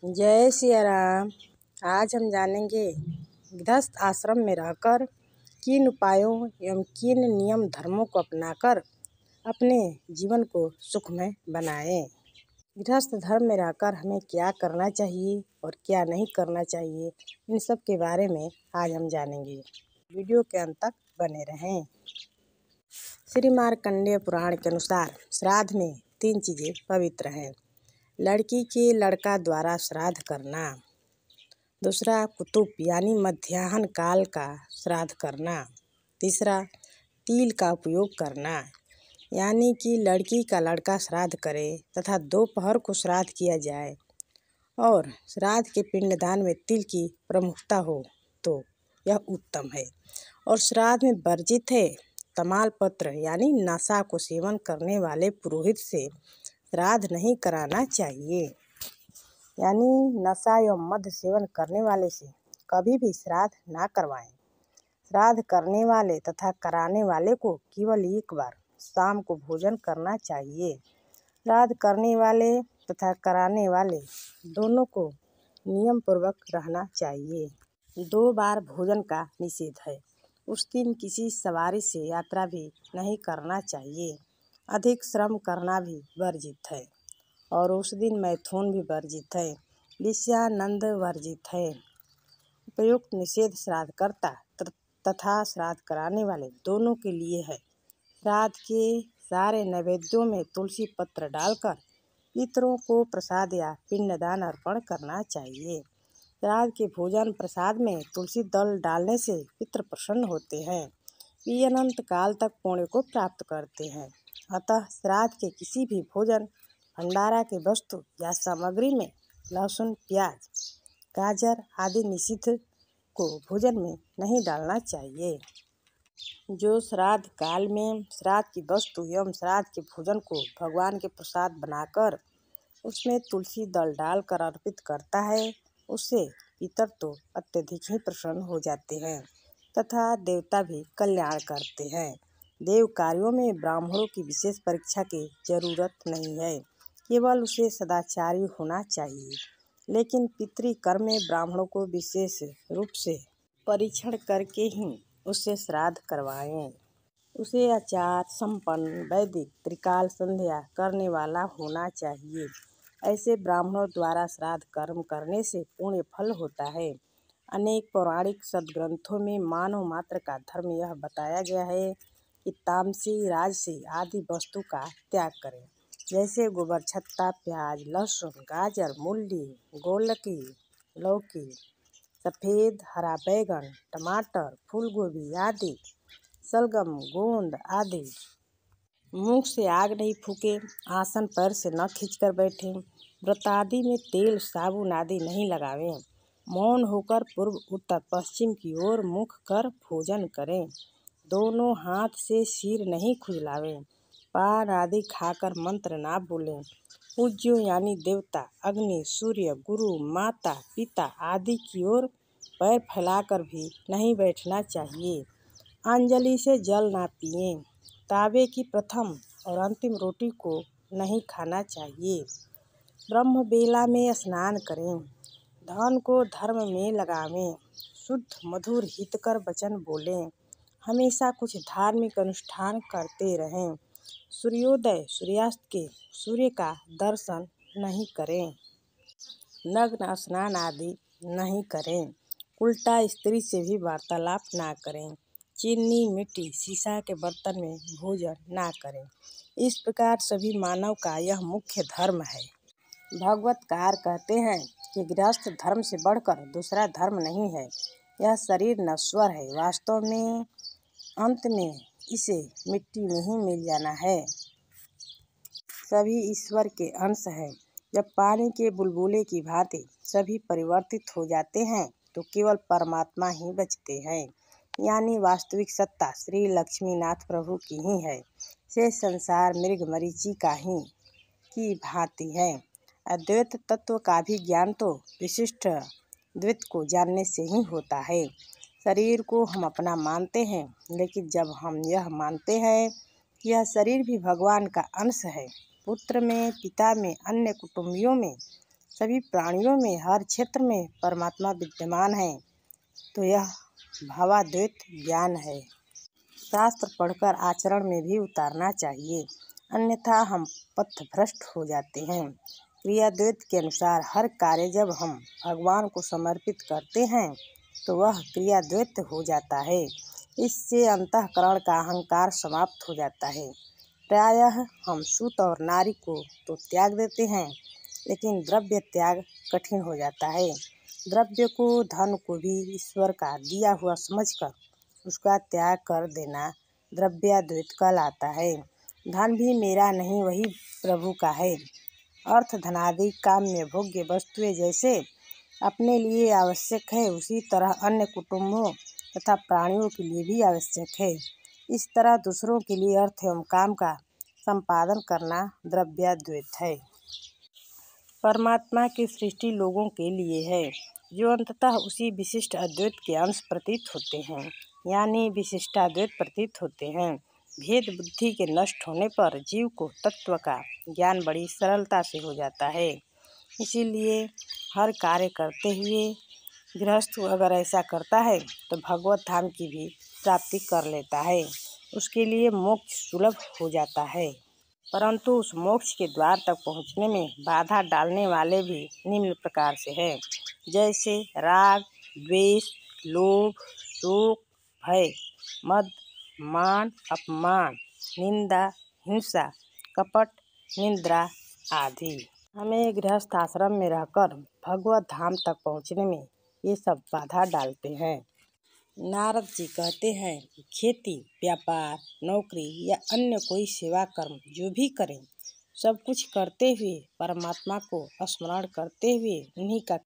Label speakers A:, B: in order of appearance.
A: जय सिया राम। आज हम जानेंगे गृहस्थ आश्रम में रहकर किन उपायों एवं किन नियम धर्मों को अपनाकर अपने जीवन को सुखमय बनाएं। गृहस्थ धर्म में रहकर हमें क्या करना चाहिए और क्या नहीं करना चाहिए, इन सब के बारे में आज हम जानेंगे। वीडियो के अंत तक बने रहें। श्री मार्कंडेय पुराण के अनुसार श्राद्ध में 3 चीज़ें पवित्र हैं। लड़की के लड़का द्वारा श्राद्ध करना, दूसरा कुतुब यानी मध्याह्न काल का श्राद्ध करना, तीसरा तिल का उपयोग करना यानी कि लड़की का लड़का श्राद्ध करे तथा दोपहर को श्राद्ध किया जाए और श्राद्ध के पिंडदान में तिल की प्रमुखता हो तो यह उत्तम है। और श्राद्ध में वर्जित है तमालपत्र यानी नशा को सेवन करने वाले पुरोहित से श्राद्ध नहीं कराना चाहिए, यानी नशा एवं मद्य सेवन करने वाले से कभी भी श्राद्ध ना करवाएं। श्राद्ध करने वाले तथा कराने वाले को केवल एक बार शाम को भोजन करना चाहिए। श्राद्ध करने वाले तथा कराने वाले दोनों को नियम पूर्वक रहना चाहिए। 2 बार भोजन का निषेध है। उस दिन किसी सवारी से यात्रा भी नहीं करना चाहिए। अधिक श्रम करना भी वर्जित है और उस दिन मैथुन भी वर्जित है। विषयानंद वर्जित है। उपयुक्त निषेध श्राद्धकर्ता तथा श्राद्ध कराने वाले दोनों के लिए है। श्राद्ध के सारे नैवेद्यों में तुलसी पत्र डालकर पितरों को प्रसाद या पिंडदान अर्पण करना चाहिए। श्राद्ध के भोजन प्रसाद में तुलसी दल डालने से पितृ प्रसन्न होते हैं। वे अनंत काल तक पुण्य को प्राप्त करते हैं। अतः श्राद्ध के किसी भी भोजन भंडारा के वस्तु या सामग्री में लहसुन, प्याज, गाजर आदि निषिद्ध को भोजन में नहीं डालना चाहिए। जो श्राद्ध काल में श्राद्ध की वस्तु एवं श्राद्ध के भोजन को भगवान के प्रसाद बनाकर उसमें तुलसी दल डालकर अर्पित करता है, उससे पितर तो अत्यधिक ही प्रसन्न हो जाते हैं तथा देवता भी कल्याण करते हैं। देव कार्यों में ब्राह्मणों की विशेष परीक्षा की जरूरत नहीं है, केवल उसे सदाचारी होना चाहिए। लेकिन पितृकर्म में ब्राह्मणों को विशेष रूप से परीक्षण करके ही उससे श्राद्ध करवाएं। उसे आचार संपन्न, वैदिक, त्रिकाल संध्या करने वाला होना चाहिए। ऐसे ब्राह्मणों द्वारा श्राद्ध कर्म करने से पुण्य फल होता है। अनेक पौराणिक सदग्रंथों में मानव मात्र का धर्म यह बताया गया है कि तामसी, राजसी आदि वस्तु का त्याग करें, जैसे गोबर छत्ता, प्याज, लहसुन, गाजर, मूली, गोलकी, लौकी, सफ़ेद हरा बैगन, टमाटर, फूलगोभी आदि, सलगम, गोंद आदि। मुख से आग नहीं फूके, आसन पैर से न खींचकर बैठें, व्रत आदि में तेल साबुन आदि नहीं लगावें, मौन होकर पूर्व उत्तर पश्चिम की ओर मुख कर भोजन करें, दोनों हाथ से सिर नहीं खुजलावें, पान आदि खाकर मंत्र ना बोलें, पूज्यों यानी देवता, अग्नि, सूर्य, गुरु, माता, पिता आदि की ओर पैर फैलाकर भी नहीं बैठना चाहिए, अंजलि से जल ना पिएं, तावे की प्रथम और अंतिम रोटी को नहीं खाना चाहिए, ब्रह्म बेला में स्नान करें, धन को धर्म में लगावें, शुद्ध मधुर हितकर वचन बोलें, हमेशा कुछ धार्मिक अनुष्ठान करते रहें, सूर्योदय सूर्यास्त के सूर्य का दर्शन नहीं करें, नग्न स्नान आदि नहीं करें, उल्टा स्त्री से भी वार्तालाप ना करें, चीनी, मिट्टी, शीशा के बर्तन में भोजन ना करें। इस प्रकार सभी मानव का यह मुख्य धर्म है। भगवतकार कहते हैं कि गृहस्थ धर्म से बढ़कर दूसरा धर्म नहीं है। यह शरीर नश्वर है, वास्तव में अंत में इसे मिट्टी में ही मिल जाना है। सभी ईश्वर के अंश हैं। जब पानी के बुलबुले की भांति सभी परिवर्तित हो जाते हैं तो केवल परमात्मा ही बचते हैं, यानी वास्तविक सत्ता श्री लक्ष्मीनाथ प्रभु की ही है। शेष संसार मृग मरीचिका ही की भांति है। अद्वैत तत्व का भी ज्ञान तो विशिष्ट द्वैत को जानने से ही होता है। शरीर को हम अपना मानते हैं, लेकिन जब हम यह मानते हैं कि यह शरीर भी भगवान का अंश है, पुत्र में, पिता में, अन्य कुटुंबियों में, सभी प्राणियों में हर क्षेत्र में परमात्मा विद्यमान है, तो यह भावाद्वैत ज्ञान है। शास्त्र पढ़कर आचरण में भी उतारना चाहिए, अन्यथा हम पथभ्रष्ट हो जाते हैं। क्रियाद्वैत के अनुसार हर कार्य जब हम भगवान को समर्पित करते हैं तो वह क्रियाद्वैत हो जाता है। इससे अंतःकरण का अहंकार समाप्त हो जाता है। प्रायः हम सूत और नारी को तो त्याग देते हैं, लेकिन द्रव्य त्याग कठिन हो जाता है। द्रव्य को, धन को भी ईश्वर का दिया हुआ समझकर उसका त्याग कर देना द्रव्याद्वैत कहलाता है। धन भी मेरा नहीं, वही प्रभु का है। अर्थ धनादि काम्य भोग्य वस्तुएं जैसे अपने लिए आवश्यक है, उसी तरह अन्य कुटुंबों तथा प्राणियों के लिए भी आवश्यक है। इस तरह दूसरों के लिए अर्थ एवं काम का संपादन करना द्रव्याद्वैत है। परमात्मा की सृष्टि लोगों के लिए है, जो अंततः उसी विशिष्ट अद्वैत के अंश प्रतीत होते हैं, यानी विशिष्टाद्वैत प्रतीत होते हैं। भेद बुद्धि के नष्ट होने पर जीव को तत्व का ज्ञान बड़ी सरलता से हो जाता है। इसीलिए हर कार्य करते हुए गृहस्थ अगर ऐसा करता है तो भगवत धाम की भी प्राप्ति कर लेता है। उसके लिए मोक्ष सुलभ हो जाता है। परंतु उस मोक्ष के द्वार तक पहुँचने में बाधा डालने वाले भी निम्न प्रकार से हैं, जैसे राग, द्वेष, लोभ, शोक, भय, मद, मान, अपमान, निंदा, हिंसा, कपट, निद्रा आदि। हमें गृहस्थ आश्रम में रहकर भगवत धाम तक पहुँचने में ये सब बाधा डालते हैं। नारद जी कहते हैं कि खेती, व्यापार, नौकरी या अन्य कोई सेवा कर्म जो भी करें, सब कुछ करते हुए परमात्मा को स्मरण करते हुए उन्हीं का